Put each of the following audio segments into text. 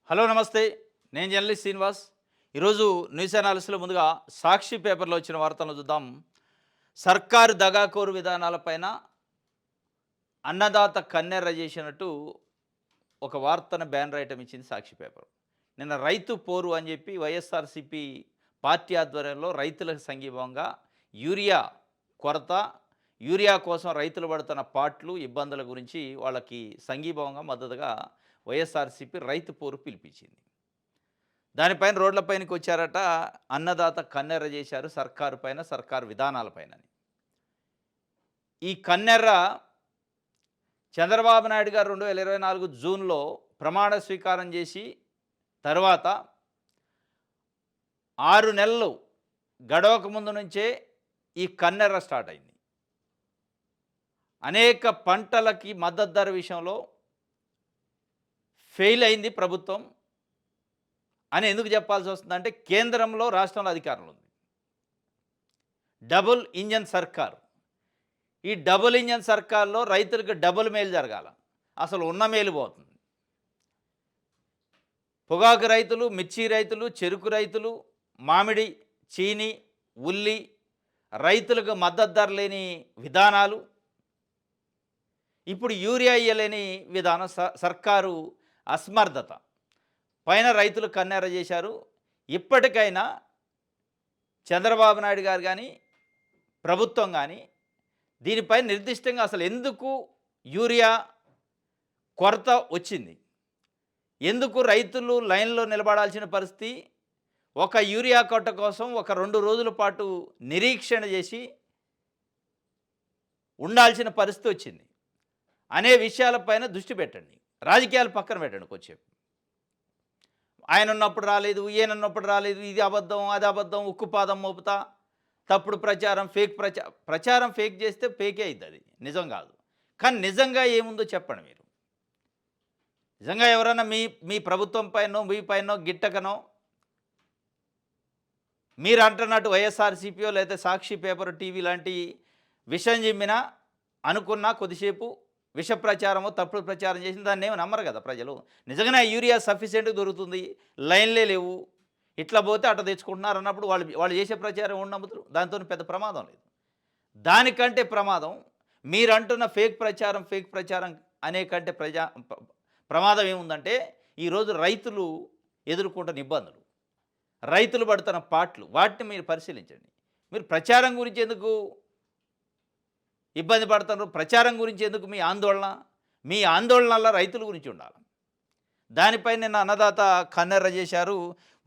Hello నమస్తే. నేను journalist Srinivas. ఈరోజు న్యూస్ అనాలిసిస్‌లో ముందుగా సాక్షి పేపర్‌లో వచ్చిన వార్తలను చూద్దాం. సర్కారు దగాకోరు విధానాలపైన అన్నదాత కన్నెర్ర చేసినట్టు ఒక వార్తను బ్యానర్ ఐటమ్ ఇచ్చింది సాక్షి పేపర్. నిన్న రైతు పోరు అని చెప్పి వైఎస్ఆర్‌సీపీ పార్టీ ఆధ్వర్యంలో రైతులకు సంఘీభావంగా యూరియా కొరత, యూరియా కోసం రైతులు పడుతున్న పాట్లు, ఇబ్బందుల గురించి వాళ్ళకి సంఘీభావంగా మద్దతుగా వైఎస్ఆర్‌సీపీ రైతు పోరు పిలిపించింది. దానిపైన రోడ్లపైనకి వచ్చారట. అన్నదాత కన్నెర్ర చేశారు సర్కారు పైన, సర్కారు విధానాలపైనని. ఈ కన్నెర్ర చంద్రబాబు నాయుడు గారు 2024 జూన్‌లో ప్రమాణ స్వీకారం చేసి తర్వాత 6 నెలలు గడవక ముందు నుంచే ఈ కన్నెర్ర స్టార్ట్ అయింది. అనేక పంటలకి మద్దతు ధర విషయంలో ఫెయిల్ అయింది ప్రభుత్వం అని ఎందుకు చెప్పాల్సి వస్తుందంటే, కేంద్రంలో రాష్ట్రంలో అధికారంలో ఉంది. డబుల్ ఇంజన్ సర్కార్. ఈ డబుల్ ఇంజన్ సర్కార్‌లో రైతులకు డబుల్ మేలు జరగాల. అసలు ఉన్న మేలు పోతుంది. పొగాకు రైతులు, మిర్చి రైతులు, చెరుకు రైతులు, మామిడి, చీని, ఉల్లి రైతులకు మద్దతు ధర లేని విధానాలు, ఇప్పుడు యూరియా ఇయ్యలేని విధానం, సర్కారు అసమర్థత పైన రైతులు కన్నెర్ర చేశారు. ఇప్పటికైనా చంద్రబాబు నాయుడు గారు కానీ, ప్రభుత్వం కానీ దీనిపై నిర్దిష్టంగా అసలు ఎందుకు యూరియా కొరత వచ్చింది, ఎందుకు రైతులు లైన్లో నిలబడాల్సిన పరిస్థితి, ఒక యూరియా కొట్ట కోసం ఒక 2 రోజుల పాటు నిరీక్షణ చేసి ఉండాల్సిన పరిస్థితి వచ్చింది అనే విషయాలపైన దృష్టి పెట్టండి. రాజకీయాలు పక్కన పెట్టండి కొంచెం. ఆయన ఉన్నప్పుడు రాలేదు, ఈయన ఉన్నప్పుడు రాలేదు, ఇది అబద్ధం, అది అబద్ధం, ఉక్కుపాదం మోపుతా, తప్పుడు ప్రచారం, ప్రచారం ఫేక్ చేస్తే ఫేకే అవుతుంది, అది నిజం కాదు. కానీ నిజంగా ఏముందో చెప్పండి మీరు. నిజంగా ఎవరైనా మీ మీ ప్రభుత్వం పైనో, మీ పైనో గిట్టకనో, మీరు అంటున్నట్టు వైఎస్ఆర్‌సీపీయో లేదా సాక్షి పేపర్, టీవీ లాంటి విషయం జిమ్మినా అనుకున్నా కొద్దిసేపు విష ప్రచారమో, తప్పుడు ప్రచారం చేసిన దాన్ని ఏమి నమ్మరు కదా ప్రజలు. నిజంగానే యూరియా సఫిషియెంట్‌గా దొరుకుతుంది, లైన్లే లేవు, ఇట్లా పోతే అట్లా తెచ్చుకుంటున్నారు అన్నప్పుడు వాళ్ళు వాళ్ళు చేసే ప్రచారం ఎవరు నమ్ముతారు? దాంతో పెద్ద ప్రమాదం లేదు. దానికంటే ప్రమాదం మీరంటున్న ఫేక్ ప్రచారం అనే కంటే ప్రమాదం ఏముందంటే, ఈరోజు రైతులు ఎదుర్కొంటున్న ఇబ్బందులు, రైతులు పడుతున్న పాట్లు, వాటిని మీరు పరిశీలించండి. మీరు ప్రచారం గురించి ఎందుకు ఇబ్బంది పడుతున్నారు? ప్రచారం గురించి ఎందుకు మీ ఆందోళన? మీ ఆందోళనల రైతుల గురించి ఉండాలి. దానిపై నిన్న అన్నదాత కన్నెర్ర చేశారు.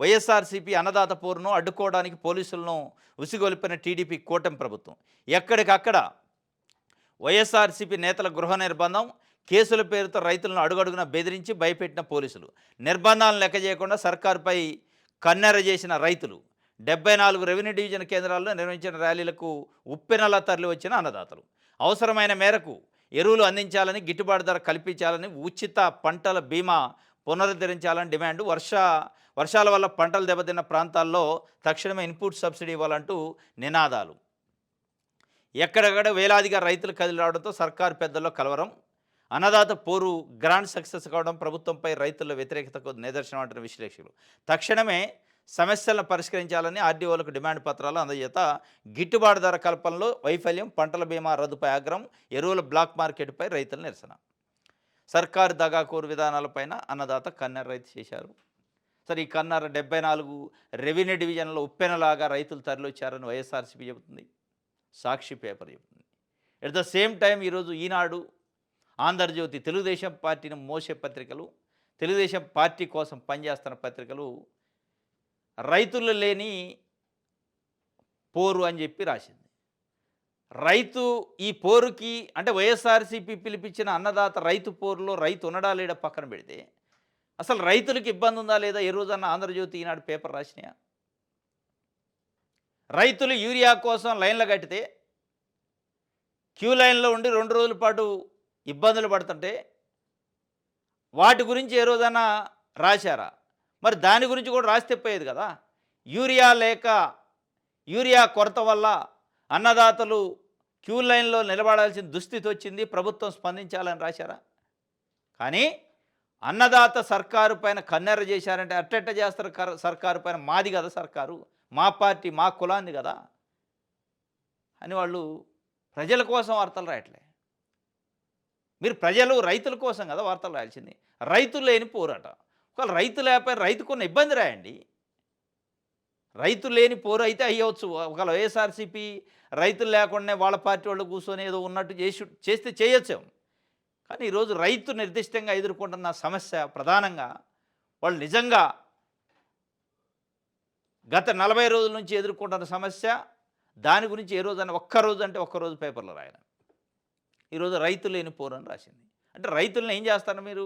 వైఎస్ఆర్‌సీపీ అన్నదాత పోరును అడ్డుకోవడానికి పోలీసులను ఉసిగొల్పిన టీడీపీ కూటమి ప్రభుత్వం. ఎక్కడికక్కడ వైఎస్ఆర్‌సీపీ నేతల గృహ నిర్బంధం, కేసుల పేరుతో రైతులను అడుగడుగునా బెదిరించి భయపెట్టిన పోలీసులు, నిర్బంధాలను లెక్క చేయకుండా సర్కారుపై కన్నెర్ర చేసిన రైతులు, 74 రెవెన్యూ డివిజన్ కేంద్రాల్లో నిర్వహించిన ర్యాలీలకు ఉప్పెనలా తరలి వచ్చిన అన్నదాతలు, అవసరమైన మేరకు ఎరువులు అందించాలని, గిట్టుబాటు ధర కల్పించాలని, ఉచిత పంటల బీమా పునరుద్ధరించాలని డిమాండ్, వర్షాల వల్ల పంటలు దెబ్బతిన్న ప్రాంతాల్లో తక్షణమే ఇన్పుట్ సబ్సిడీ ఇవ్వాలంటూ నినాదాలు. ఎక్కడెక్కడ వేలాదిగా రైతులు కదిలి రావడంతో సర్కారు పెద్దల్లో కలవరం. అన్నదాత పోరు గ్రాండ్ సక్సెస్ కావడం ప్రభుత్వంపై రైతుల వ్యతిరేకతకు నిదర్శనం అంటున్న విశ్లేషకులు. తక్షణమే సమస్యలను పరిష్కరించాలని ఆర్డీఓలకు డిమాండ్ పత్రాలు అందజేత, గిట్టుబాటు ధర కల్పనలో వైఫల్యం, పంటల బీమా రద్దుపై ఆగ్రహం, ఎరువుల బ్లాక్ మార్కెట్పై రైతుల నిరసన. సర్కారు దగాకోరు విధానాలపైన అన్నదాత కన్నెర్ర రైతు చేశారు. సరే, ఈ కన్నెర్ర 74 రెవెన్యూ డివిజన్లో ఉప్పెనలాగా రైతులు తరలివచ్చారని వైఎస్ఆర్‌సీపీ చెబుతుంది, సాక్షి పేపర్ చెబుతుంది. ఎట్ ద సేమ్ టైం ఈరోజు ఈనాడు, ఆంధ్రజ్యోతి, తెలుగుదేశం పార్టీని మోసే పత్రికలు, తెలుగుదేశం పార్టీ కోసం పనిచేస్తున్న పత్రికలు రైతులు లేని పోరు అని చెప్పి రాసింది. రైతు ఈ పోరుకి అంటే వైఎస్ఆర్‌సీపీ పిలిపించిన అన్నదాత రైతు పోరులో రైతు ఉన్నడా లేడా పక్కన పెడితే, అసలు రైతులకు ఇబ్బంది ఉందా లేదా ఏ రోజన్నా ఆంధ్రజ్యోతి, ఈనాడు పేపర్ రాసినాయా? రైతులు యూరియా కోసం లైన్లు కట్టితే, క్యూ లైన్లో ఉండి 2 రోజుల పాటు ఇబ్బందులు పడుతుంటే వాటి గురించి ఏ రోజైనా రాశారా? మరి దాని గురించి కూడా రాస్తే పోయేది కదా. యూరియా కొరత వల్ల అన్నదాతలు క్యూ లైన్లో నిలబడాల్సిన దుస్థితి వచ్చింది, ప్రభుత్వం స్పందించాలని రాశారా? కానీ అన్నదాత సర్కారు పైన కన్నెర్ర చేశారంటే అట్టెట్ట చేస్తారు సర్కారు పైన? మాది కదా సర్కారు, మా పార్టీ మా కులాంది కదా అని వాళ్ళు ప్రజల కోసం వార్తలు రాయట్లే. మీరు ప్రజలు రైతుల కోసం కదా వార్తలు రాయాల్సింది. రైతులు లేని పోరాట. ఒకవేళ రైతు లేకపోయినా రైతుకున్న ఇబ్బంది రాయండి. రైతు లేని పోరు అయితే అయ్యవచ్చు. ఒకవేళ వైఎస్ఆర్సీపీ రైతులు లేకుండానే వాళ్ళ పార్టీ వాళ్ళు కూర్చొని ఏదో ఉన్నట్టు చేస్తే చేయొచ్చాం. కానీ ఈరోజు రైతు నిర్దిష్టంగా ఎదుర్కొంటున్న సమస్య ప్రధానంగా వాళ్ళు నిజంగా గత 40 రోజుల నుంచి ఎదుర్కొంటున్న సమస్య, దాని గురించి ఏ రోజైనా ఒక్కరోజు అంటే ఒక్కరోజు పేపర్లో రాయను. ఈరోజు రైతు లేని పోరు అని రాసింది. అంటే రైతులను ఏం చేస్తారు మీరు?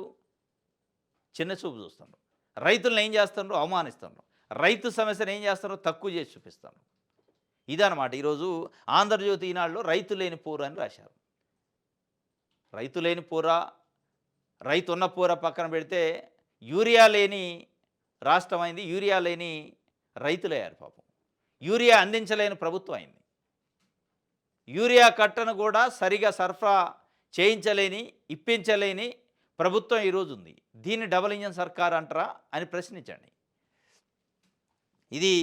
చిన్న చూపు చూస్తున్నారు. రైతులను ఏం చేస్తున్నారు? అవమానిస్తున్నారు. రైతు సమస్యను ఏం చేస్తారో తక్కువ చేసి చూపిస్తాను. ఇదనమాట ఈరోజు ఆంధ్రజ్యోతి ఈనాడులో రైతు లేని పోరు అని రాశారు. రైతు లేని పోరా, రైతు ఉన్న పోరా పక్కన పెడితే యూరియా లేని రాష్ట్రం అయింది, యూరియా లేని రైతులయ్యారు పాపం. యూరియా అందించలేని ప్రభుత్వం అయింది. యూరియా కట్టను కూడా సరిగా సరఫరా చేయించలేని, ఇప్పించలేని ప్రభుత్వం ఈరోజు ఉంది. దీన్ని డబుల్ ఇంజన్ సర్కార్ అంటారా అని ప్రశ్నించండి. ఇది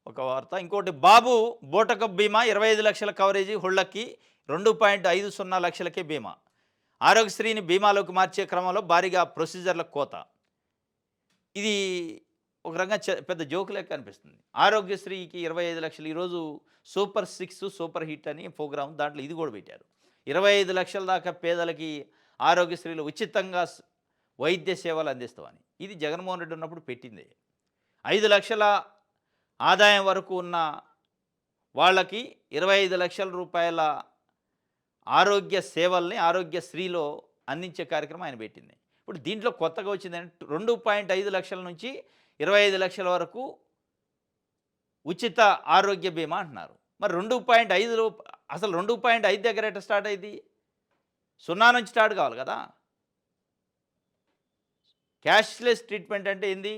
ఒక వార్త. ఇంకోటి, బాబు బోటకప్ బీమా 25 లక్షల కవరేజీ హుళ్ళకి 2.50 లక్షలకే బీమా. ఆరోగ్యశ్రీని బీమాలోకి మార్చే క్రమంలో భారీగా ప్రొసీజర్ల కోత. ఇది ఒక రకంగా పెద్ద జోక్ లెక్క అనిపిస్తుంది. ఆరోగ్యశ్రీకి 25 లక్షలు. ఈరోజు సూపర్ 6 సూపర్ హిట్ అని ప్రోగ్రామ్, దాంట్లో ఇది కూడా పెట్టారు. 25 లక్షల దాకా పేదలకి ఆరోగ్యశ్రీలో ఉచితంగా వైద్య సేవలు అందిస్తామని. ఇది జగన్మోహన్ రెడ్డి ఉన్నప్పుడు పెట్టింది. 5 లక్షల ఆదాయం వరకు ఉన్న వాళ్ళకి 25 లక్షల రూపాయల ఆరోగ్య సేవల్ని ఆరోగ్యశ్రీలో అందించే కార్యక్రమం ఆయన పెట్టింది. ఇప్పుడు దీంట్లో కొత్తగా వచ్చిందంటే 2.5 లక్షల నుంచి 25 లక్షల వరకు ఉచిత ఆరోగ్య బీమా అంటున్నారు. మరి 2.5 అసలు 2.5 దగ్గర ఎట్లా స్టార్ట్ అయింది? 0 నుంచి స్టార్ట్ కావాలి కదా. క్యాష్లెస్ ట్రీట్మెంట్ అంటే ఏంది?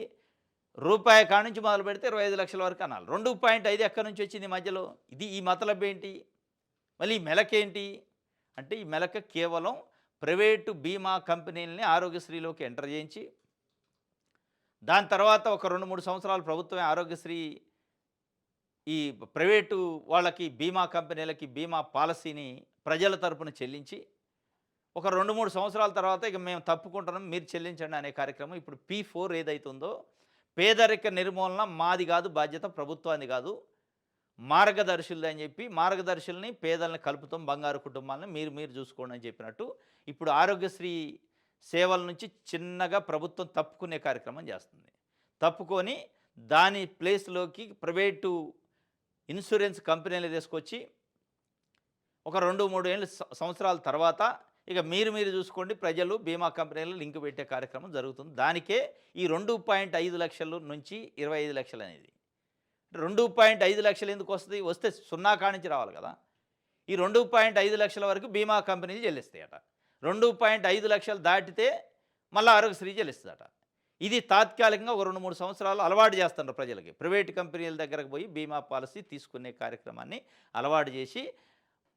రూపాయి కాడ నుంచి మొదలు పెడితే 25 లక్షల వరకు అనాలి. 2.5 ఎక్కడి నుంచి వచ్చింది మధ్యలో? ఈ మతలబ్ ఏంటి? మళ్ళీ ఈ మెలకేంటి అంటే, ఈ మెలక కేవలం ప్రైవేటు బీమా కంపెనీలని ఆరోగ్యశ్రీలోకి ఎంటర్ చేయించి, దాని తర్వాత ఒక 2-3 సంవత్సరాలు ప్రభుత్వమే ఆరోగ్యశ్రీ ఈ ప్రైవేటు వాళ్ళకి బీమా కంపెనీలకి బీమా పాలసీని ప్రజల తరపున చెల్లించి, ఒక 2-3 సంవత్సరాల తర్వాత ఇక మేము తప్పుకుంటున్నాం, మీరు చెల్లించండి అనే కార్యక్రమం. ఇప్పుడు P4 ఏదైతుందో, పేదరిక నిర్మూలన మాది కాదు బాధ్యత, ప్రభుత్వాన్ని కాదు, మార్గదర్శులది అని చెప్పి మార్గదర్శుల్ని పేదల్ని కలుపుతాం, బంగారు కుటుంబాలను మీరు చూసుకోండి అని చెప్పినట్టు ఇప్పుడు ఆరోగ్యశ్రీ సేవల నుంచి చిన్నగా ప్రభుత్వం తప్పుకునే కార్యక్రమం చేస్తుంది. తప్పుకొని దాని ప్లేస్లోకి ప్రైవేటు ఇన్సూరెన్స్ కంపెనీలు తీసుకొచ్చి ఒక 2-3 ఏళ్ళ సంవత్సరాల తర్వాత ఇక మీరు చూసుకోండి, ప్రజలు బీమా కంపెనీలు లింక్ పెట్టే కార్యక్రమం జరుగుతుంది. దానికే ఈ 2.5 లక్షల నుంచి 25 లక్షలు అనేది. 2.5 లక్షలు ఎందుకు వస్తుంది? వస్తే 0 కాడి నుంచి రావాలి కదా. ఈ 2.5 లక్షల వరకు బీమా కంపెనీలు చెల్లిస్తాయట. 2.5 లక్షలు దాటితే మళ్ళీ ఆరోగ్యశ్రీ చెల్లిస్తుందట. ఇది తాత్కాలికంగా ఒక 2-3 సంవత్సరాలు అలవాటు చేస్తున్నారు ప్రజలకి. ప్రైవేట్ కంపెనీల దగ్గరకు పోయి బీమా పాలసీ తీసుకునే కార్యక్రమాన్ని అలవాటు చేసి,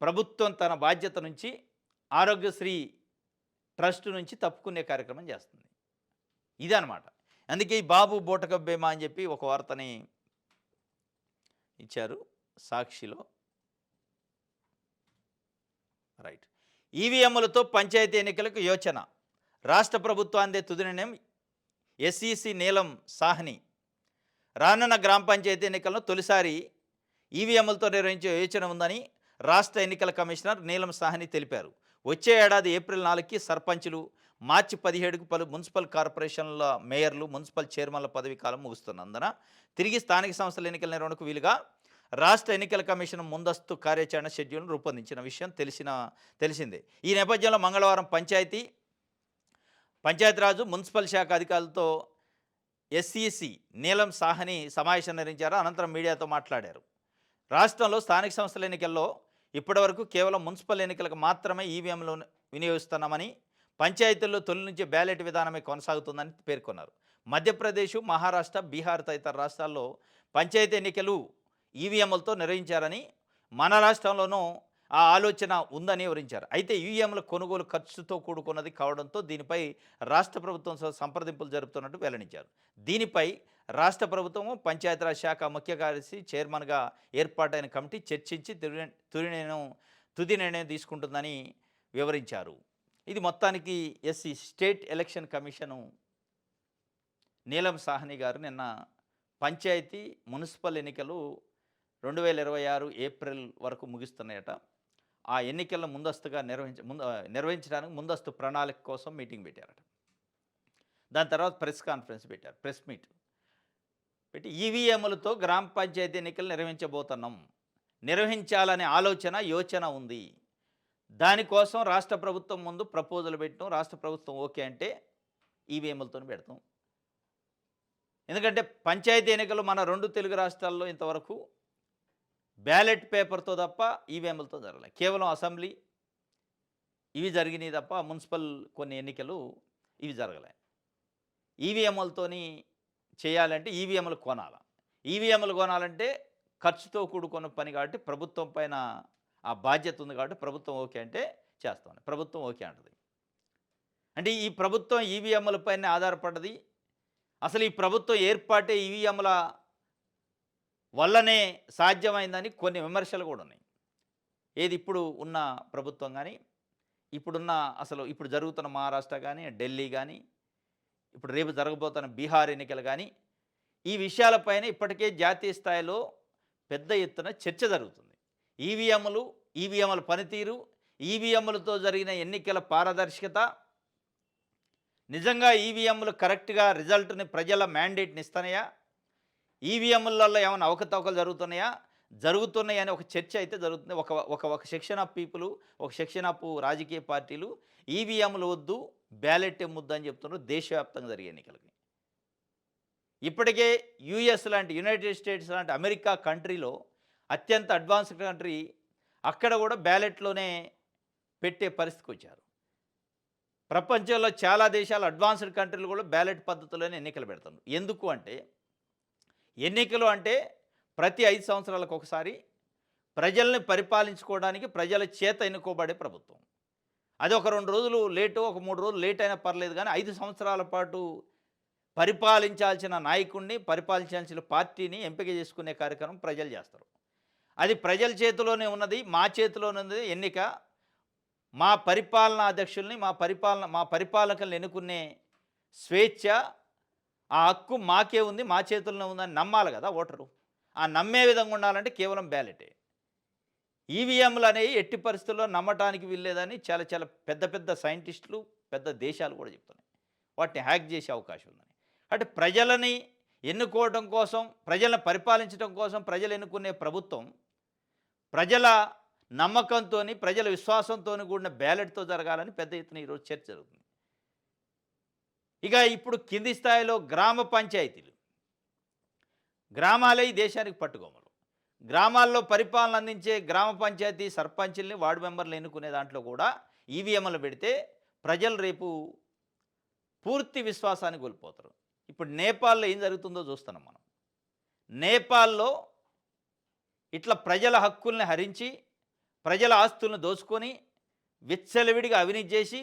ప్రభుత్వం తన బాధ్యత నుంచి ఆరోగ్యశ్రీ ట్రస్ట్ నుంచి తప్పుకునే కార్యక్రమం చేస్తుంది. ఇదనమాట. అందుకే ఈ బాబు బోటకప్ బీమా అని చెప్పి ఒక వార్తని ఇచ్చారు సాక్షిలో. రైట్. ఈవీఎంలతో పంచాయతీ ఎన్నికలకు యోచన. రాష్ట్ర ప్రభుత్వాందే తుది నిర్ణయం. ఎస్ఈసి నీలం సాహ్ని. రానున్న గ్రామ పంచాయతీ ఎన్నికలను తొలిసారి ఈవీఎంలతో నిర్వహించే యోచన ఉందని రాష్ట్ర ఎన్నికల కమిషనర్ నీలం సాహ్ని తెలిపారు. వచ్చే ఏడాది ఏప్రిల్ 4కి సర్పంచులు, మార్చి 17కు పలు మున్సిపల్ కార్పొరేషన్ల మేయర్లు, మున్సిపల్ చైర్మన్ల పదవీ కాలం ముగుస్తున్నందున తిరిగి స్థానిక సంస్థల ఎన్నికల నిర్వహణకు వీలుగా రాష్ట్ర ఎన్నికల కమిషన్ ముందస్తు కార్యాచరణ షెడ్యూల్ను రూపొందించిన విషయం తెలిసిందే. ఈ నేపథ్యంలో మంగళవారం పంచాయతీరాజు మున్సిపల్ శాఖ అధికారులతో ఎస్ఈసి నీలం సాహ్ని సమావేశం నిర్వహించారు. అనంతరం మీడియాతో మాట్లాడారు. రాష్ట్రంలో స్థానిక సంస్థల ఎన్నికల్లో ఇప్పటివరకు కేవలం మున్సిపల్ ఎన్నికలకు మాత్రమే ఈవీఎంలు వినియోగిస్తున్నామని, పంచాయతీల్లో తొలి నుంచి బ్యాలెట్ విధానమే కొనసాగుతుందని పేర్కొన్నారు. మధ్యప్రదేశ్, మహారాష్ట్ర, బీహార్ తదితర రాష్ట్రాల్లో పంచాయతీ ఎన్నికలు ఈవీఎంలతో నిర్వహించారని, మన రాష్ట్రంలోనూ ఆ ఆలోచన ఉందని వివరించారు. అయితే ఈవీఎంల కొనుగోలు ఖర్చుతో కూడుకున్నది కావడంతో దీనిపై రాష్ట్ర ప్రభుత్వం సంప్రదింపులు జరుపుతున్నట్టు వెల్లడించారు. దీనిపై రాష్ట్ర ప్రభుత్వము పంచాయతీరాజ్ శాఖ ముఖ్య కార్యదర్శి చైర్మన్గా ఏర్పాటైన కమిటీ చర్చించి తుది నిర్ణయం తీసుకుంటుందని వివరించారు. ఇది మొత్తానికి స్టేట్ ఎలక్షన్ కమిషను నీలం సాహ్ని గారు నిన్న పంచాయతీ మున్సిపల్ ఎన్నికలు 2026 ఏప్రిల్ వరకు ముగుస్తున్నాయట. ఆ ఎన్నికలను ముందస్తుగా నిర్వహించడానికి ముందస్తు ప్రణాళిక కోసం మీటింగ్ పెట్టారట. దాని తర్వాత ప్రెస్ కాన్ఫరెన్స్ పెట్టారు, ప్రెస్ మీట్ పెట్టి ఈవీఎంలతో గ్రామ పంచాయతీ ఎన్నికలు నిర్వహించాలనే యోచన ఉంది. దానికోసం రాష్ట్ర ప్రభుత్వం ముందు ప్రపోజల్ పెట్టడం, రాష్ట్ర ప్రభుత్వం ఓకే అంటే ఈవీఎంలతో పెడతాం. ఎందుకంటే పంచాయతీ ఎన్నికలు మన 2 తెలుగు రాష్ట్రాల్లో ఇంతవరకు బ్యాలెట్ పేపర్తో తప్ప ఈవీఎంలతో జరగలేదు. కేవలం అసెంబ్లీ ఇవి జరిగినాయి తప్ప మున్సిపల్ కొన్ని ఎన్నికలు ఇవి జరగలే. ఈవీఎంలతోని చేయాలంటే ఈవీఎంలు కొనాలి. ఈవీఎంలు కొనాలంటే ఖర్చుతో కూడుకున్న పని కాబట్టి ప్రభుత్వం పైన ఆ బాధ్యత ఉంది కాబట్టి ప్రభుత్వం ఓకే అంటే చేస్తాం. ప్రభుత్వం ఓకే అంటది. అంటే ఈ ప్రభుత్వం ఈవీఎంల పైన ఆధారపడ్డది. అసలు ఈ ప్రభుత్వం ఏర్పాటే ఈవీఎంల వల్లనే సాధ్యమైందని కొన్ని విమర్శలు కూడా ఉన్నాయి. ఏది ఇప్పుడు ఉన్న ప్రభుత్వం కానీ, ఇప్పుడు జరుగుతున్న మహారాష్ట్ర కానీ, ఢిల్లీ కానీ, ఇప్పుడు రేపు జరగబోతున్న బీహార్ ఎన్నికలు కానీ, ఈ విషయాలపైన ఇప్పటికే జాతీయ స్థాయిలో పెద్ద ఎత్తున చర్చ జరుగుతుంది. ఈవీఎంల పనితీరు, ఈవీఎంలతో జరిగిన ఎన్నికల పారదర్శకత, నిజంగా ఈవీఎంలు కరెక్ట్గా రిజల్ట్ని ప్రజల మ్యాండేట్ని ఇస్తున్నాయా, ఈవీఎంలలో ఏమైనా అవకతవకలు జరుగుతున్నాయి అనే ఒక చర్చ అయితే జరుగుతుంది. ఒక సెక్షన్ ఆఫ్ పీపుల్, ఒక సెక్షన్ ఆఫ్ రాజకీయ పార్టీలు ఈవీఎంలు వద్దు, బ్యాలెట్ ముద్దు అని చెప్తున్నారు దేశవ్యాప్తంగా జరిగే ఎన్నికలకి. ఇప్పటికే యుఎస్ లాంటి, యునైటెడ్ స్టేట్స్ లాంటి అమెరికా కంట్రీలో అత్యంత అడ్వాన్స్డ్ కంట్రీ, అక్కడ కూడా బ్యాలెట్లోనే పెట్టే పరిస్థితికి వచ్చారు. ప్రపంచంలో చాలా దేశాలు అడ్వాన్స్డ్ కంట్రీలు కూడా బ్యాలెట్ పద్ధతిలోనే ఎన్నికలు పెడుతున్నారు. ఎందుకు అంటే, ఎన్నికలు అంటే ప్రతి 5 సంవత్సరాలకు ఒకసారి ప్రజల్ని పరిపాలించుకోవడానికి ప్రజల చేత ఎన్నుకోబడే ప్రభుత్వం. అది ఒక 2 రోజులు లేటు, ఒక 3 రోజులు లేట్ అయినా పర్లేదు, కానీ 5 సంవత్సరాల పాటు పరిపాలించాల్సిన నాయకుడిని, పరిపాలించాల్సిన పార్టీని ఎంపిక చేసుకునే కార్యక్రమం ప్రజలు చేస్తారు. అది ప్రజల చేతిలోనే ఉన్నది, మా చేతిలోనే ఉన్నది ఎన్నిక. మా పరిపాలనా అధ్యక్షుల్ని, మా పరిపాలకులను ఎన్నుకునే స్వేచ్ఛ, ఆ హక్కు మాకే ఉంది, మా చేతుల్లోనే ఉందని నమ్మాలి కదా ఓటరు. ఆ నమ్మే విధంగా ఉండాలంటే కేవలం బ్యాలెటే. ఈవీఎంలు అనేవి ఎట్టి పరిస్థితుల్లో నమ్మటానికి వీల్లేదని చాలా చాలా పెద్ద సైంటిస్టులు, పెద్ద దేశాలు కూడా చెప్తున్నాయి. వాటిని హ్యాక్ చేసే అవకాశం ఉందని. అంటే ప్రజలని ఎన్నుకోవడం కోసం, ప్రజలను పరిపాలించడం కోసం ప్రజలు ఎన్నుకునే ప్రభుత్వం ప్రజల నమ్మకంతో, ప్రజల విశ్వాసంతో కూడిన బ్యాలెట్తో జరగాలని పెద్ద ఎత్తున ఈరోజు చర్చ జరుగుతుంది. ఇక ఇప్పుడు కింది స్థాయిలో గ్రామ పంచాయతీలు, గ్రామాలే ఈ దేశానికి పట్టుకోమలు. గ్రామాల్లో పరిపాలన అందించే గ్రామ పంచాయతీ సర్పంచుల్ని, వార్డు మెంబర్లు ఎన్నుకునే దాంట్లో కూడా ఈవీఎంలు పెడితే ప్రజలు రేపు పూర్తి విశ్వాసాన్ని కోల్పోతారు. ఇప్పుడు నేపాల్లో ఏం జరుగుతుందో చూస్తున్నాం మనం. నేపాల్లో ఇట్లా ప్రజల హక్కుల్ని హరించి, ప్రజల ఆస్తులను దోచుకొని, విచ్చలవిడిగా అవినీతి చేసి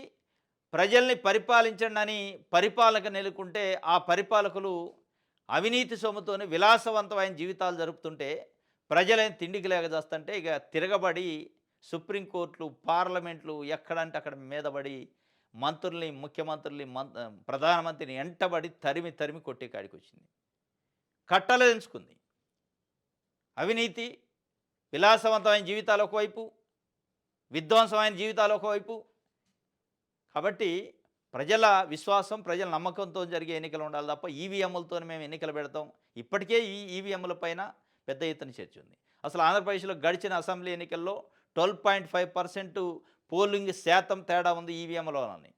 ప్రజల్ని పరిపాలించండి అని పరిపాలక నెలకొంటే, ఆ పరిపాలకులు అవినీతి సొమ్ముతోని విలాసవంతమైన జీవితాలు జరుపుతుంటే, ప్రజలైన తిండికి లేకజేస్తుంటే ఇక తిరగబడి సుప్రీంకోర్టులు, పార్లమెంట్లు ఎక్కడంటే అక్కడ మీదబడి మంత్రుల్ని, ముఖ్యమంత్రుల్ని, ప్రధానమంత్రిని ఎంటబడి తరిమి కొట్టే కాడికి వచ్చింది. కట్టలు తెంచుకుంది. అవినీతి, విలాసవంతమైన జీవితాలు ఒకవైపు, విధ్వంసమైన జీవితాలు ఒకవైపు. కాబట్టి ప్రజల విశ్వాసం, ప్రజల నమ్మకంతో జరిగే ఎన్నికలు ఉండాలి తప్ప ఈవీఎంలతో మేము ఎన్నికలు పెడతాం. ఇప్పటికే ఈ ఈవీఎంల పైన పెద్ద ఎత్తున చర్చ ఉంది. అసలు ఆంధ్రప్రదేశ్లో గడిచిన అసెంబ్లీ ఎన్నికల్లో 12.5% పోలింగ్ శాతం తేడా ఉంది ఈవీఎంలోనని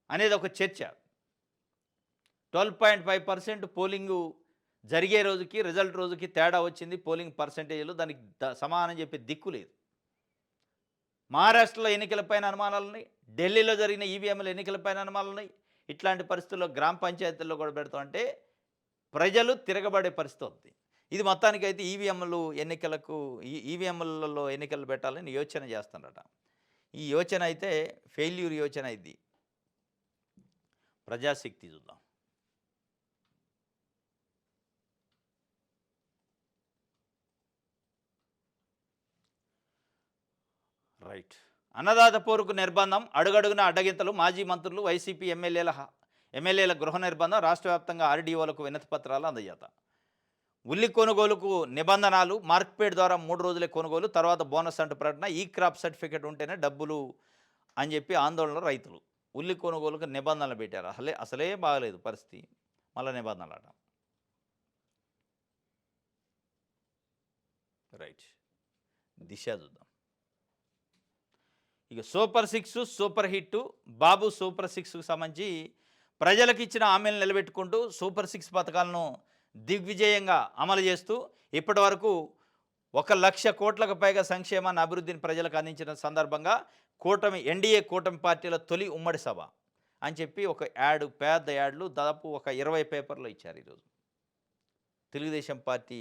అనేది ఒక చర్చ. 12.5% పోలింగు జరిగే రోజుకి, రిజల్ట్ రోజుకి తేడా వచ్చింది పోలింగ్ పర్సెంటేజ్లో. దానికి సమానం చెప్పే దిక్కు లేదు. మహారాష్ట్రలో ఎన్నికలపైన అనుమానాలున్నాయి, ఢిల్లీలో జరిగిన ఈవీఎంల ఎన్నికలపైన అనుమానాలున్నాయి. ఇట్లాంటి పరిస్థితుల్లో గ్రామ పంచాయతీల్లో కూడా పెడతామంటే ప్రజలు తిరగబడే పరిస్థితి ఉంది. ఇది మొత్తానికైతే ఈవీఎంలు ఎన్నికలకు ఈవీఎంలలో ఎన్నికలు పెట్టాలని యోచన చేస్తున్నారట. ఈ యోచన అయితే ఫెయిల్యూర్ యోచన ఇది. ప్రజాశక్తి చూద్దాం. రైట్. అన్నదాత పోరుకు నిర్బంధం, అడుగడుగున అడ్డగింతలు, మాజీ మంత్రులు, వైసీపీ ఎమ్మెల్యేల గృహ నిర్బంధం, రాష్ట్ర వ్యాప్తంగా ఆర్డీఓలకు వినతి పత్రాలు అందజేత. ఉల్లి కొనుగోలుకు నిబంధనలు, మార్కెట్ ద్వారా 3 రోజులే కొనుగోలు, తర్వాత బోనస్ అంటూ ప్రకటన, ఈ క్రాప్ సర్టిఫికేట్ ఉంటేనే డబ్బులు అని చెప్పి ఆందోళన రైతులు. ఉల్లి కొనుగోలుకు నిబంధనలు పెట్టారు. అసలే బాగలేదు పరిస్థితి, మళ్ళీ నిబంధనలు అట. రైట్. దిశ చూద్దాం. ఇక సూపర్ 6 సూపర్ హిట్, బాబు సూపర్ 6కు సంబంధించి ప్రజలకు ఇచ్చిన హామీలను నిలబెట్టుకుంటూ సూపర్ 6 పథకాలను దిగ్విజయంగా అమలు చేస్తూ ఇప్పటి వరకు 1,00,000 కోట్లకు పైగా సంక్షేమాన్ని, అభివృద్ధిని ప్రజలకు అందించిన సందర్భంగా ఎన్డీఏ కూటమి పార్టీల తొలి ఉమ్మడి సభ అని చెప్పి ఒక పెద్ద యాడ్లు దాదాపు ఒక 20 పేపర్లు ఇచ్చారు ఈరోజు. తెలుగుదేశం పార్టీ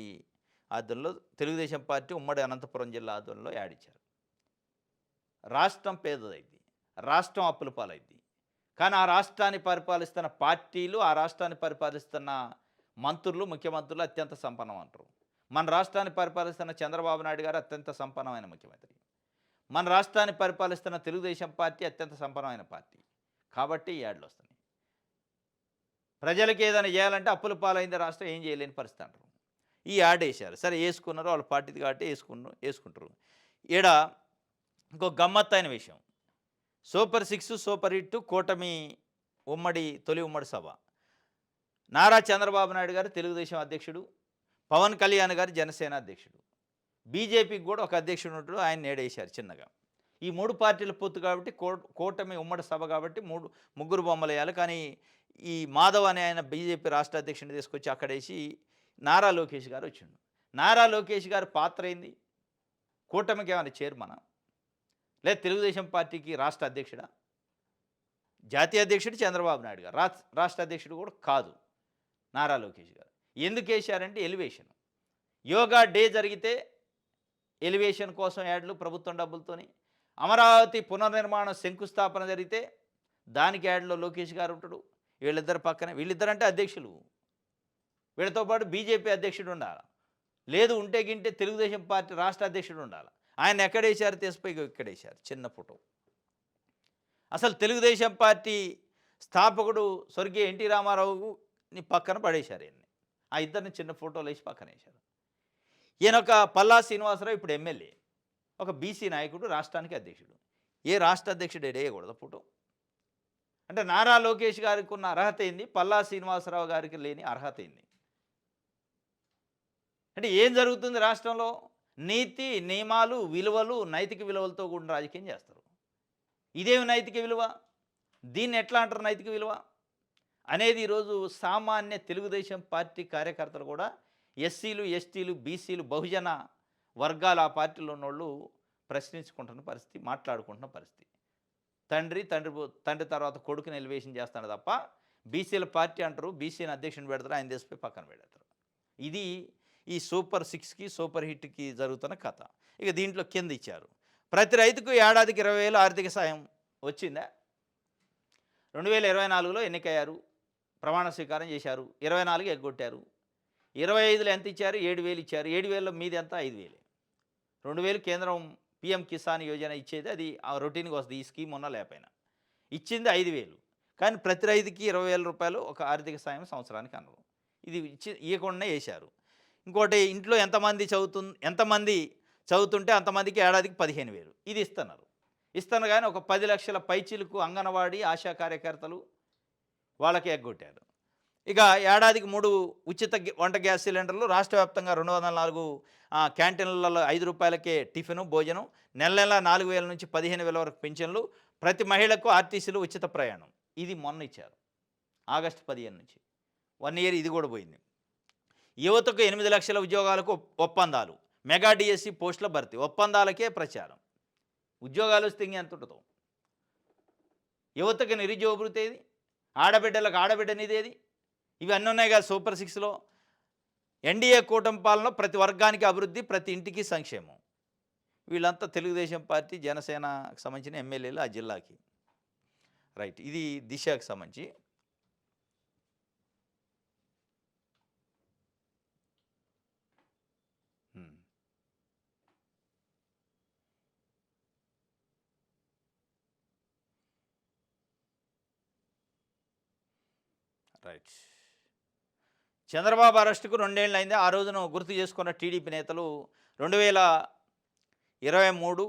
ఆధ్వర్యంలో, తెలుగుదేశం పార్టీ ఉమ్మడి అనంతపురం జిల్లా ఆధ్వర్యంలో యాడ్ ఇచ్చారు. రాష్ట్రం పేదదైంది, రాష్ట్రం అప్పుల పాలైంది. కానీ ఆ రాష్ట్రాన్ని పరిపాలిస్తున్న పార్టీలు, ఆ రాష్ట్రాన్ని పరిపాలిస్తున్న మంత్రులు, ముఖ్యమంత్రులు అత్యంత సంపన్నం అంటారు. మన రాష్ట్రాన్ని పరిపాలిస్తున్న చంద్రబాబు నాయుడు గారు అత్యంత సంపన్నమైన ముఖ్యమంత్రి. మన రాష్ట్రాన్ని పరిపాలిస్తున్న తెలుగుదేశం పార్టీ అత్యంత సంపన్నమైన పార్టీ. కాబట్టి ఈ యాడ్లు వస్తున్నాయి. ప్రజలకు ఏదైనా చేయాలంటే అప్పుల పాలైంది రాష్ట్రం, ఏం చేయలేని పరిస్థితి అంటారు. ఈ యాడ్ వేశారు. సరే వేసుకున్నారు, వాళ్ళ పార్టీది కాబట్టి వేసుకుంటారు. ఈడ ఇంకో గమ్మత్తైన విషయం, సూపర్ 6 సూపర్ హిట్ కూటమి తొలి ఉమ్మడి సభ. నారా చంద్రబాబు నాయుడు గారు తెలుగుదేశం అధ్యక్షుడు, పవన్ కళ్యాణ్ గారు జనసేన అధ్యక్షుడు, బీజేపీకి కూడా ఒక అధ్యక్షుడు ఉంటాడు, ఆయన నేడేశారు చిన్నగా. ఈ 3 పార్టీల పొత్తు కాబట్టి కూటమి ఉమ్మడి సభ కాబట్టి ముగ్గురు బొమ్మలు వేయాలి. కానీ ఈ మాధవ్ అనే ఆయన బీజేపీ రాష్ట్ర అధ్యక్షుడిని తీసుకొచ్చి అక్కడేసి నారా లోకేష్ గారు వచ్చిండు. నారా లోకేష్ గారు పాత్ర ఏంది? కూటమికి ఏమైనా చైర్మనా, లేదా తెలుగుదేశం పార్టీకి రాష్ట్ర అధ్యక్షుడా? జాతీయ అధ్యక్షుడు చంద్రబాబు నాయుడు గారు, రాష్ట్ర అధ్యక్షుడు కూడా కాదు నారా లోకేష్ గారు. ఎందుకు వేశారంటే ఎలివేషన్. యోగా డే జరిగితే ఎలివేషన్ కోసం యాడ్లు ప్రభుత్వం డబ్బులతోని, అమరావతి పునర్నిర్మాణం శంకుస్థాపన జరిగితే దానికి యాడ్లో లోకేష్ గారు ఉంటాడు. వీళ్ళిద్దరు పక్కనే, వీళ్ళిద్దరంటే అధ్యక్షులు, వీళ్ళతో పాటు బీజేపీ అధ్యక్షుడు ఉండాలి, లేదు ఉంటే గింటే తెలుగుదేశం పార్టీ రాష్ట్ర అధ్యక్షుడు ఉండాలి. ఆయన ఎక్కడేశారు? తీసిపోయి ఇక్కడేశారు చిన్న ఫోటో. అసలు తెలుగుదేశం పార్టీ స్థాపకుడు స్వర్గీయ ఎన్టీ రామారావుని పక్కన పడేశారు. ఆ ఇద్దరిని చిన్న ఫోటోలు వేసి పక్కన వేశారు. ఈయన ఒక పల్లా శ్రీనివాసరావు ఇప్పుడు ఎమ్మెల్యే, ఒక బీసీ నాయకుడు, రాష్ట్రానికి అధ్యక్షుడు. ఏ రాష్ట్ర అధ్యక్షుడు వేయకూడదు ఫోటో? అంటే నారా లోకేష్ గారికి ఉన్న అర్హత ఏంది, పల్లా శ్రీనివాసరావు గారికి లేని అర్హత ఏంది? అంటే ఏం జరుగుతుంది రాష్ట్రంలో? నీతి నియమాలు, విలువలు, నైతిక విలువలతో కూడిన రాజకీయం చేస్తారు. ఇదేమి నైతిక విలువ? దీన్ని ఎట్లా అంటారు నైతిక విలువ అనేది ఈరోజు సామాన్య తెలుగుదేశం పార్టీ కార్యకర్తలు కూడా, ఎస్సీలు, ఎస్టీలు, బీసీలు, బహుజన వర్గాలు ఆ పార్టీలో ఉన్నోళ్ళు ప్రశ్నించుకుంటున్న పరిస్థితి, మాట్లాడుకుంటున్న పరిస్థితి. తండ్రి తర్వాత కొడుకుని ఎలివేషన్ చేస్తాడు తప్ప బీసీల పార్టీ అంటారు, బీసీని అధ్యక్షుని పెడతారు, ఆయన దేశపోయి పక్కన పెడతారు. ఇది ఈ సూపర్ 6కి సూపర్ హిట్కి జరుగుతున్న కథ. ఇక దీంట్లో కింద ఇచ్చారు, ప్రతి రైతుకు ఏడాదికి 20,000 ఆర్థిక సాయం వచ్చిందా? 2024లో ఎన్నికయ్యారు, ప్రమాణ స్వీకారం చేశారు, 24 ఎగ్గొట్టారు. 25లో ఎంత ఇచ్చారు? 7,000 ఇచ్చారు. 7,000లో మీది ఎంత? 5,000. 2,000 కేంద్రం పీఎం కిసాన్ యోజన ఇచ్చేది, అది ఆ రొటీన్గా వస్తుంది, ఈ స్కీమ్ ఉన్నా లేకపోయినా. ఇచ్చింది 5,000, కానీ ప్రతి రైతుకి 20,000 రూపాయలు ఒక ఆర్థిక సాయం సంవత్సరానికి అన్నారు. ఇది ఇవ్వకుండా వేశారు. ఇంకోటి, ఇంట్లో ఎంతమంది చదువుతుంటే అంతమందికి ఏడాదికి 15,000 ఇది ఇస్తున్నారు కానీ ఒక 10 లక్షల పైచీలకు అంగన్వాడీ ఆశా కార్యకర్తలు వాళ్ళకి ఎగ్గొట్టారు. ఇక ఏడాదికి 3 ఉచిత వంట గ్యాస్ సిలిండర్లు, రాష్ట్ర వ్యాప్తంగా 204 క్యాంటీన్లలో 5 రూపాయలకే టిఫిను భోజనం, నెల 4,000 నుంచి 15,000 వరకు పెన్షన్లు, ప్రతి మహిళకు ఆర్టీసీలు ఉచిత ప్రయాణం. ఇది మొన్న ఇచ్చారు, ఆగస్టు 15 నుంచి. 1 ఇయర్ ఇది కూడా పోయింది. యువతకు 8 లక్షల ఉద్యోగాలకు ఒప్పందాలు, మెగా డిఎస్సి పోస్టుల భర్తీ, ఒప్పందాలకే ప్రచారం. ఉద్యోగాలు వస్తే ఎంత ఉంటుందో? యువతకు నిరుద్యోగ భృతి ఏది? ఆడబిడ్డలకు ఆడబిడ్డ నిధి ఏది? ఇవన్నీ ఉన్నాయి కదా సూపర్ 6లో. ఎన్డీఏ కూటమి పాలనలో ప్రతి వర్గానికి అభివృద్ధి, ప్రతి ఇంటికి సంక్షేమం. వీళ్ళంతా తెలుగుదేశం పార్టీ, జనసేనకు సంబంధించిన ఎమ్మెల్యేలు ఆ జిల్లాకి. రైట్. ఇది దిశకు సంబంధించి. హ్మ్. రైట్. చంద్రబాబు అరెస్టుకు 2 ఏళ్ళు అయింది. ఆ రోజును గుర్తు చేసుకున్న టీడీపీ నేతలు 2023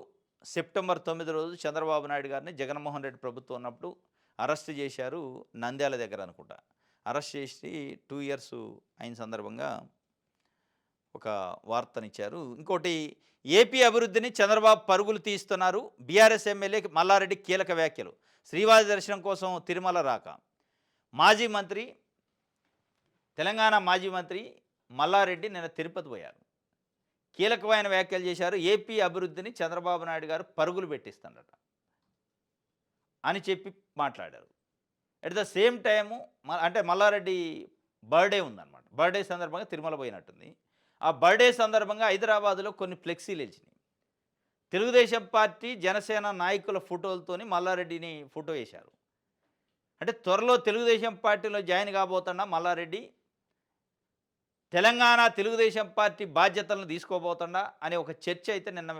సెప్టెంబర్ 9 రోజు చంద్రబాబు నాయుడు గారిని జగన్మోహన్ రెడ్డి ప్రభుత్వం ఉన్నప్పుడు అరెస్ట్ చేశారు. నంద్యాల దగ్గర అనుకుంటా. అరెస్ట్ చేసి 2 ఇయర్స్ అయిన సందర్భంగా ఒక వార్తనిచ్చారు. ఇంకోటి, ఏపీ అభివృద్ధిని చంద్రబాబు పరుగులు తీస్తున్నారు. బీఆర్ఎస్ ఎమ్మెల్యే మల్లారెడ్డి కీలక వ్యాఖ్యలు. శ్రీవారి దర్శనం కోసం తిరుమల రాక. మాజీ మంత్రి, తెలంగాణ మాజీ మంత్రి మల్లారెడ్డి నిన్న తిరుపతి పోయారు. కీలకమైన వ్యాఖ్యలు చేశారు. ఏపీ అభివృద్ధిని చంద్రబాబు నాయుడు గారు పరుగులు పెట్టిస్తాడట అని చెప్పి మాట్లాడారు. ఎట్ ద సేమ్ టైము అంటే మల్లారెడ్డి బర్త్డే ఉందన్నమాట. బర్త్డే సందర్భంగా తిరుమల పోయినట్టుంది. ఆ బర్త్డే సందర్భంగా హైదరాబాదులో కొన్ని ఫ్లెక్సీలు వెలిచినాయి. తెలుగుదేశం పార్టీ, జనసేన నాయకుల ఫోటోలతోని మల్లారెడ్డిని ఫోటో వేశారు. అంటే త్వరలో తెలుగుదేశం పార్టీలో జాయిన్ కాబోతున్న మల్లారెడ్డి తెలంగాణ తెలుగుదేశం పార్టీ బాధ్యతలను తీసుకోబోతుండా అనే ఒక చర్చ అయితే నిన్న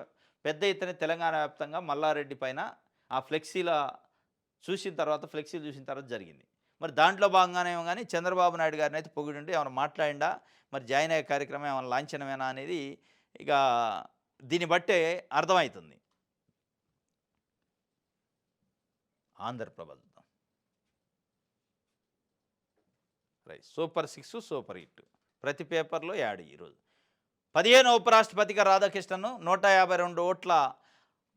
పెద్ద ఎత్తున తెలంగాణ వ్యాప్తంగా మల్లారెడ్డి పైన ఆ ఫ్లెక్సీలు చూసిన తర్వాత జరిగింది. మరి దాంట్లో భాగంగానే కానీ చంద్రబాబు నాయుడు గారిని అయితే పొగిడుంటే ఏమైనా మాట్లాడిండా, మరి జాయిన్ అయ్యే కార్యక్రమం ఏమైనా లాంఛనమేనా అనేది ఇక దీన్ని బట్టే అర్థమవుతుంది. Andhra Prabha right. Super 6 super hit ప్రతి పేపర్లో యాడ్. ఈరోజు 15వ ఉపరాష్ట్రపతిగా రాధాకృష్ణన్ను 152 ఓట్ల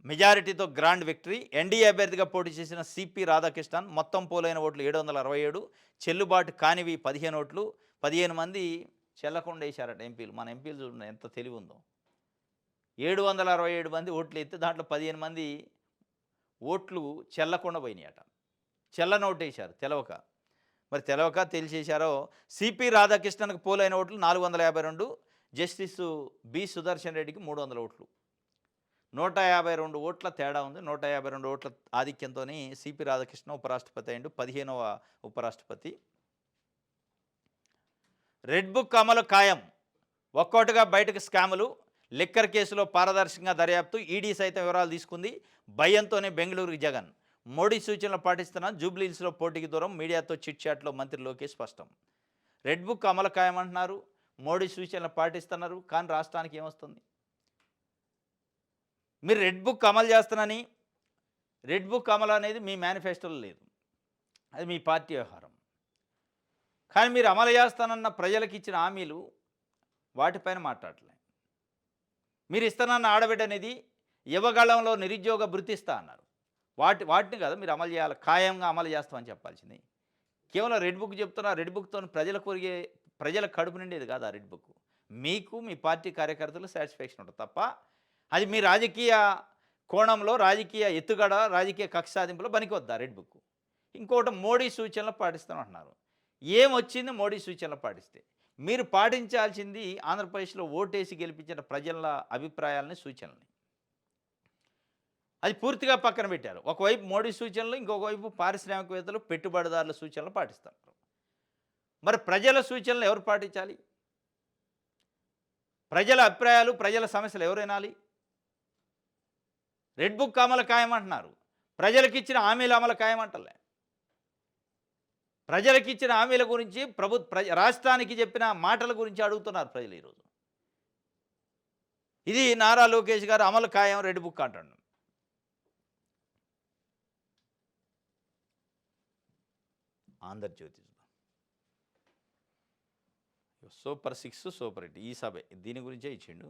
మెజారిటీతో గ్రాండ్ విక్టరీ. ఎన్డీఏ అభ్యర్థిగా పోటీ చేసిన సిపి రాధాకృష్ణన్ మొత్తం పోలైన ఓట్లు 767, చెల్లుబాటు కానివి 15 ఓట్లు. 15 మంది చెల్లకుండా వేశారట ఎంపీలు. మన ఎంపీలు చూడండి ఎంత తెలివి ఉందో. 767 మంది ఓట్లు ఎత్తే దాంట్లో 15 మంది ఓట్లు చెల్లకుండా పోయినాయట. చెల్ల నోటు వేశారు తెలవక. మరి తెలవక తెలిసేశారో. సిపి రాధాకృష్ణన్కు పోలైన ఓట్లు 452, జస్టిస్ బి సుదర్శన్ రెడ్డికి 300 ఓట్లు. 152 ఓట్ల తేడా ఉంది. 152 ఓట్ల ఆధిక్యంతో సిపి రాధాకృష్ణ ఉపరాష్ట్రపతి అయిండు, 15వ ఉపరాష్ట్రపతి. రెడ్ బుక్ అమలు ఖాయం. ఒక్కోటిగా బయటకు స్కాములు. లిక్కర్ కేసులో పారదర్శకంగా దర్యాప్తు. ఈడీ సైతం వివరాలు తీసుకుంది. భయంతోనే బెంగళూరుకి జగన్. మోడీ సూచనలు పాటిస్తున్న జూబ్లీహిల్స్లో పోటీకి దూరం. మీడియాతో చిట్ చాట్లో మంత్రి లోకేష్ స్పష్టం. రెడ్ బుక్ అమలు ఖాయం అంటున్నారు, మోడీ సూచనలు పాటిస్తున్నారు, కానీ రాష్ట్రానికి ఏమొస్తుంది? మీరు రెడ్ బుక్ అమలు చేస్తానని, రెడ్ బుక్ అమలు అనేది మీ మేనిఫెస్టోలో లేదు, అది మీ పార్టీ వ్యవహారం. కానీ మీరు అమలు చేస్తానన్న ప్రజలకు ఇచ్చిన హామీలు వాటిపైన మాట్లాడలే. మీరు ఇస్తానన్న ఆడబిడ్డ అనేది యువగళంలో నిరుద్యోగ భృతిస్తా అన్నారు. వాటిని కదా మీరు అమలు చేయాలి, ఖాయంగా అమలు చేస్తామని చెప్పాల్సింది. కేవలం రెడ్ బుక్ చెప్తున్నా. రెడ్ బుక్తో ప్రజల కడుపు నిండేది కాదు ఆ రెడ్ బుక్. మీకు మీ పార్టీ కార్యకర్తలు సాటిస్ఫాక్షన్ ఉంటుంది తప్ప అది మీ రాజకీయ కోణంలో, రాజకీయ ఎత్తుగడ, రాజకీయ కక్ష సాధింపులో పనికొద్దా రెడ్ బుక్. ఇంకోటి, మోడీ సూచనలు పాటిస్తామంటున్నారు. ఏమొచ్చింది మోడీ సూచనలు పాటిస్తే? మీరు పాటించాల్సింది ఆంధ్రప్రదేశ్లో ఓటేసి గెలిపించిన ప్రజల అభిప్రాయాలని, సూచనల్ని. అది పూర్తిగా పక్కన పెట్టారు. ఒకవైపు మోడీ సూచనలు, ఇంకొక వైపు పారిశ్రామికవేత్తలు, పెట్టుబడిదారుల సూచనలు పాటిస్తారు. మరి ప్రజల సూచనలు ఎవరు పాటించాలి? ప్రజల అభిప్రాయాలు, ప్రజల సమస్యలు ఎవరు వినాలి? రెడ్ బుక్ అమలు ఖాయమంటున్నారు, ప్రజలకు ఇచ్చిన హామీలు అమలు ఖాయమంటలే. ప్రజలకు ఇచ్చిన హామీల గురించి, రాష్ట్రానికి చెప్పిన మాటల గురించి అడుగుతున్నారు ప్రజలు ఈరోజు. ఇది నారా లోకేష్ గారు అమలు ఖాయం రెడ్ బుక్ అంటాడు. Andhra Jyothi super 6 super hit. ఈ సభ దీని గురించే ఇచ్చిండు.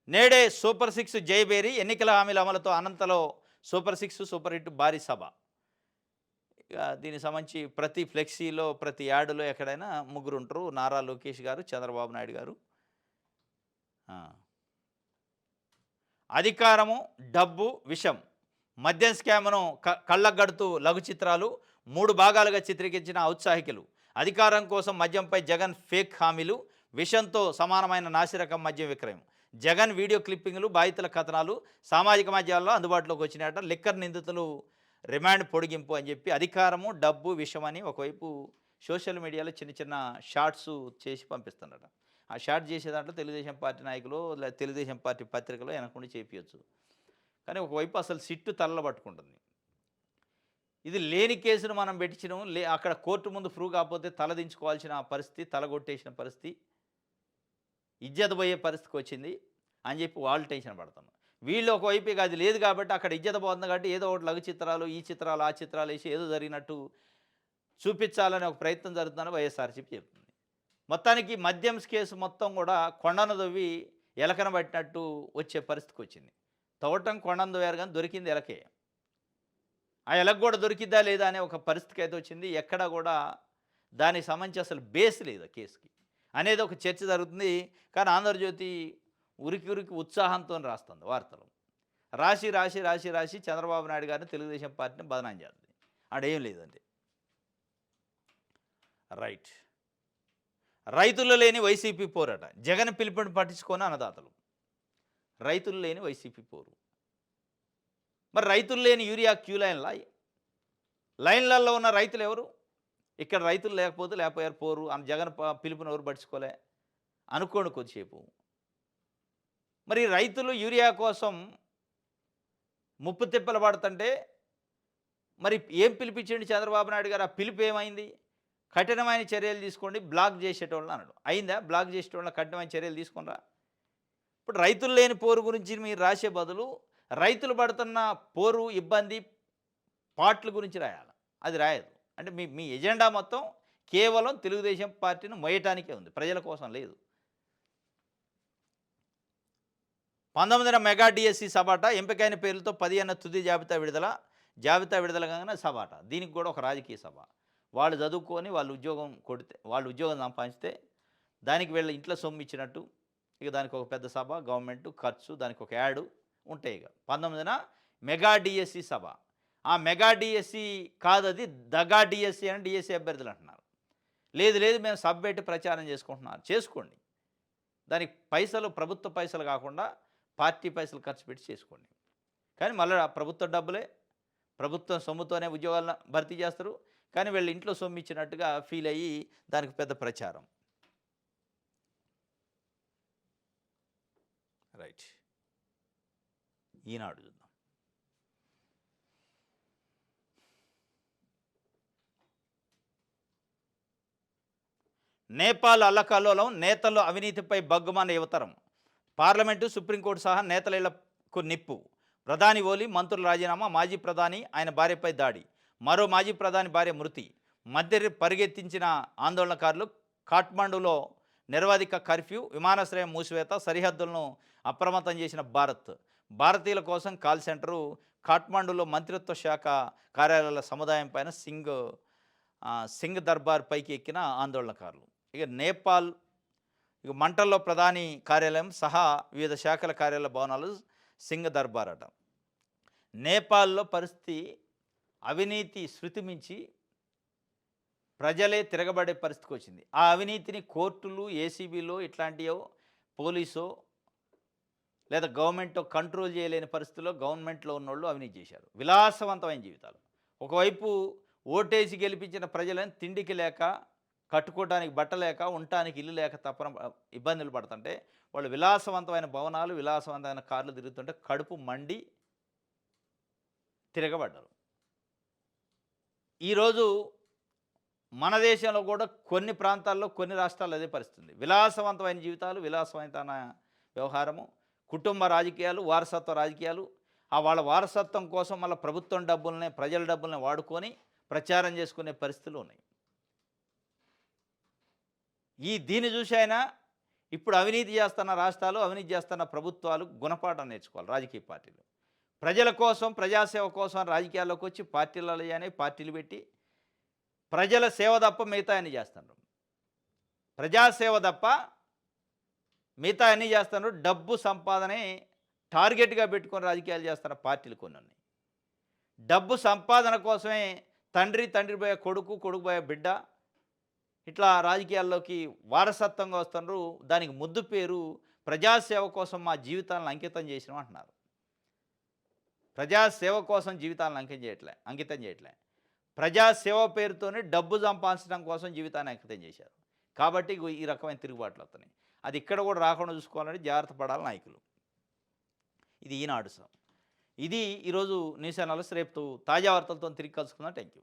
నేడే సూపర్ 6 జయబేరి. ఎన్నికల హామీల అమలుతో అనంతలో సూపర్ 6 సూపర్ హిట్ భారీ సభ. ఇక దీనికి సంబంధించి ప్రతి ఫ్లెక్సీలో, ప్రతి యాడ్లో ఎక్కడైనా ముగ్గురు ఉంటారు. నారా లోకేష్ గారు, చంద్రబాబు నాయుడు గారు. అధికారము, డబ్బు, విషం. మద్యం స్కామ్ను కళ్ళగడుతూ లఘు చిత్రాలు 3 భాగాలుగా చిత్రీకరించిన ఔత్సాహికులు. అధికారం కోసం మద్యంపై జగన్ ఫేక్ హామీలు, విషంతో సమానమైన నాసిరకం మద్యం విక్రయం. జగన్ వీడియో క్లిప్పింగ్లు, బాధితుల కథనాలు సామాజిక మాధ్యమాల్లో అందుబాటులోకి వచ్చినాయట. లిక్కర్ నిందితులు రిమాండ్ పొడిగింపు అని చెప్పి అధికారము, డబ్బు, విషం అని ఒకవైపు సోషల్ మీడియాలో చిన్న చిన్న షార్ట్స్ చేసి పంపిస్తున్నారట. ఆ షార్ట్ చేసే దాంట్లో తెలుగుదేశం పార్టీ నాయకులు లేదా తెలుగుదేశం పార్టీ పత్రికలో వెనకుండా చేపించచ్చు. కానీ ఒకవైపు అసలు సిట్టు తల్ల పట్టుకుంటుంది. ఇది లేని కేసును మనం పెట్టించడం అక్కడ కోర్టు ముందు ప్రూవ్ కాకపోతే తలదించుకోవాల్సిన పరిస్థితి, తలగొట్టేసిన పరిస్థితి, ఇజ్జత్ పోయే పరిస్థితికి వచ్చింది అని చెప్పి వాళ్ళు టెన్షన్ పడుతున్నారు. వీళ్ళు ఒకవైపు ఇక అది లేదు కాబట్టి అక్కడ ఇజ్జత పోతుంది కాబట్టి ఏదో ఒకటి లఘు చిత్రాలు, ఈ చిత్రాలు, ఆ చిత్రాలు వేసి ఏదో జరిగినట్టు చూపించాలనే ఒక ప్రయత్నం జరుగుతుందని వైఎస్ఆర్సీపీ చెప్తుంది. మొత్తానికి మద్యం కేసు మొత్తం కూడా కొండను దవ్వి ఎలకన పట్టినట్టు వచ్చే పరిస్థితికి వచ్చింది. తవ్వటం కొండను దవ్వారు కానీ దొరికింది ఎలకే. ఆ ఎలకు కూడా దొరికిద్దా లేదా అనే ఒక పరిస్థితికి అయితే వచ్చింది. ఎక్కడా కూడా దానికి సంబంధించి అసలు బేస్ లేదు ఆ కేసుకి అనేది ఒక చర్చ జరుగుతుంది. కానీ ఆంధ్రజ్యోతి ఉరికి ఉరికి ఉత్సాహంతో రాస్తుంది వార్తలు. రాసి చంద్రబాబు నాయుడు గారిని, తెలుగుదేశం పార్టీని బదనాం చేస్తుంది. ఆడేం లేదండి. రైట్. రైతులు లేని వైసీపీ పోరాట, జగన్ పిలుపుని పట్టించుకొని అన్నదాతలు. రైతులు లేని వైసీపీ పోరు. మరి రైతులు లేని యూరియా క్యూ లైన్లలో ఉన్న రైతులు ఎవరు? ఇక్కడ రైతులు లేకపోయారు పోరు అని జగన్ పిలుపుని ఎవరు పట్టించుకోలే అనుకోండి కొద్దిసేపు. మరి రైతులు యూరియా కోసం ముప్పు తిప్పలు పడుతుంటే మరి ఏం పిలిపించండి చంద్రబాబు నాయుడు గారు? ఆ పిలుపు ఏమైంది? కఠినమైన చర్యలు తీసుకోండి, బ్లాక్ చేసేటోళ్ళని అన్నాడు. అయిందా? బ్లాక్ చేసేటోళ్ళని కఠినమైన చర్యలు తీసుకునిరా. ఇప్పుడు రైతులు లేని పోరు గురించి మీరు రాసే బదులు రైతులు పడుతున్న పోరు, ఇబ్బంది, పాటల గురించి రాయాలి. అది రాయదు. అంటే మీ ఎజెండా మొత్తం కేవలం తెలుగుదేశం పార్టీని మోయటానికే ఉంది, ప్రజల కోసం లేదు. 19న మెగా డిఎస్సి సబాట, ఎంపికైన పేర్లతో 15న తుది జాబితా విడుదల కాగానే సబాట. దీనికి కూడా ఒక రాజకీయ సభ. వాళ్ళు చదువుకొని వాళ్ళు ఉద్యోగం సంపాదిస్తే దానికి వీళ్ళ ఇంట్లో సొమ్ము ఇచ్చినట్టు ఇక దానికి ఒక పెద్ద సభ, గవర్నమెంట్ ఖర్చు, దానికి ఒక యాడ్ ఉంటాయి. ఇక 19న మెగా డిఎస్సి సభ. ఆ మెగా డిఎస్సి కాదు, అది దగా డిఎస్సి అని డిఎస్సి అభ్యర్థులు అంటున్నారు. లేదు మేము సభ పెట్టి ప్రచారం చేసుకుంటున్నారు. చేసుకోండి. దానికి పైసలు ప్రభుత్వ పైసలు కాకుండా పార్టీ పైసలు ఖర్చు పెట్టి చేసుకోండి. కానీ మళ్ళీ ప్రభుత్వ డబ్బులే, ప్రభుత్వం సొమ్ముతోనే ఉద్యోగాలను భర్తీ చేస్తారు. కానీ వీళ్ళు ఇంట్లో సొమ్ము ఇచ్చినట్టుగా ఫీల్ అయ్యి దానికి పెద్ద ప్రచారం. రైట్. ఈనాడు చూద్దాం. నేపాల్ అల్లకల్లోలం, నేతల్లో అవినీతిపై బగ్గుమన్న యువతరం. పార్లమెంటు, సుప్రీంకోర్టు సహా నేతల ఇళ్లకు నిప్పు. ప్రధాని ఓలి, మంత్రుల రాజీనామా, మాజీ ప్రధాని ఆయన భార్యపై దాడి, మరో మాజీ ప్రధాని భార్య మృతి. మధ్య పరిగెత్తించిన ఆందోళనకారులు. కాఠ్మండూలో నిరవధిక కర్ఫ్యూ, విమానాశ్రయం మూసివేత, సరిహద్దులను అప్రమత్తం చేసిన భారతీయుల కోసం కాల్ సెంటరు. కాఠ్మండూలో మంత్రిత్వ శాఖ కార్యాలయాల సముదాయం పైన సింగ్ దర్బార్ పైకి ఎక్కిన ఆందోళనకారులు. ఇక నేపాల్ మంటల్లో ప్రధాని కార్యాలయం సహా వివిధ శాఖల కార్యాలయ భవనాలు సింగ్ దర్బార్ అట. నేపాల్లో పరిస్థితి అవినీతి శృతి మించి ప్రజలే తిరగబడే పరిస్థితికి వచ్చింది. ఆ అవినీతిని కోర్టులు, ఏసీబీలో ఇట్లాంటివో పోలీసో లేదా గవర్నమెంట్ కంట్రోల్ చేయలేని పరిస్థితుల్లో గవర్నమెంట్లో ఉన్నోళ్ళు అవినీతి చేశారు. విలాసవంతమైన జీవితాలు. ఒకవైపు ఓటేసి గెలిపించిన ప్రజలను తిండికి లేక, కట్టుకోవడానికి బట్ట లేక, ఉండటానికి ఇల్లు లేక ఇబ్బందులు పడుతుంటే వాళ్ళు విలాసవంతమైన భవనాలు, విలాసవంతమైన కార్లు తిరుగుతుంటే కడుపు మండి తిరగబడ్డారు. ఈరోజు మన దేశంలో కూడా కొన్ని ప్రాంతాల్లో, కొన్ని రాష్ట్రాల్లో అదే పరిస్థితి. విలాసవంతమైన జీవితాలు, విలాసవంతమైన వ్యవహారము, కుటుంబ రాజకీయాలు, వారసత్వ రాజకీయాలు. వాళ్ళ వారసత్వం కోసం మళ్ళీ ప్రభుత్వం డబ్బులనే, ప్రజల డబ్బుల్ని వాడుకొని ప్రచారం చేసుకునే పరిస్థితులు ఉన్నాయి. దీన్ని చూసి అయినా ఇప్పుడు అవినీతి చేస్తున్న రాష్ట్రాలు, అవినీతి చేస్తున్న ప్రభుత్వాలు గుణపాఠం నేర్చుకోవాలి. రాజకీయ పార్టీలు ప్రజల కోసం, ప్రజాసేవ కోసం రాజకీయాల్లోకి వచ్చి పార్టీలు పెట్టి ప్రజల సేవ తప్ప మిగతా అన్నీ చేస్తున్నారు. ప్రజాసేవ తప్ప మిగతా అన్నీ చేస్తున్నారు. డబ్బు సంపాదనే టార్గెట్గా పెట్టుకొని రాజకీయాలు చేస్తున్న పార్టీలు కొన్ని ఉన్నాయి. డబ్బు సంపాదన కోసమే తండ్రి పోయే కొడుకు, కొడుకు పోయే బిడ్డ ఇట్లా రాజకీయాల్లోకి వారసత్వంగా వస్తున్నారు. దానికి ముద్దు పేరు ప్రజాసేవ కోసం మా జీవితాలను అంకితం చేసినాం అంటున్నారు. ప్రజాసేవ కోసం జీవితాలను అంకితం చేయట్లే. ప్రజాసేవ పేరుతోనే డబ్బు సంపాదించడం కోసం జీవితాన్ని అంకితం చేశారు. కాబట్టి ఇగో ఈ రకమైన తిరుగుబాట్లు వస్తున్నాయి. అది ఇక్కడ కూడా రాకుండా చూసుకోవాలంటే జాగ్రత్త పడాలి నాయకులు. ఇది ఈనాడు ఇది ఈరోజు న్యూస్ అనాలిసిస్. రేపు తాజా వార్తలతో తిరిగి కలుసుకుందాం. Thank you.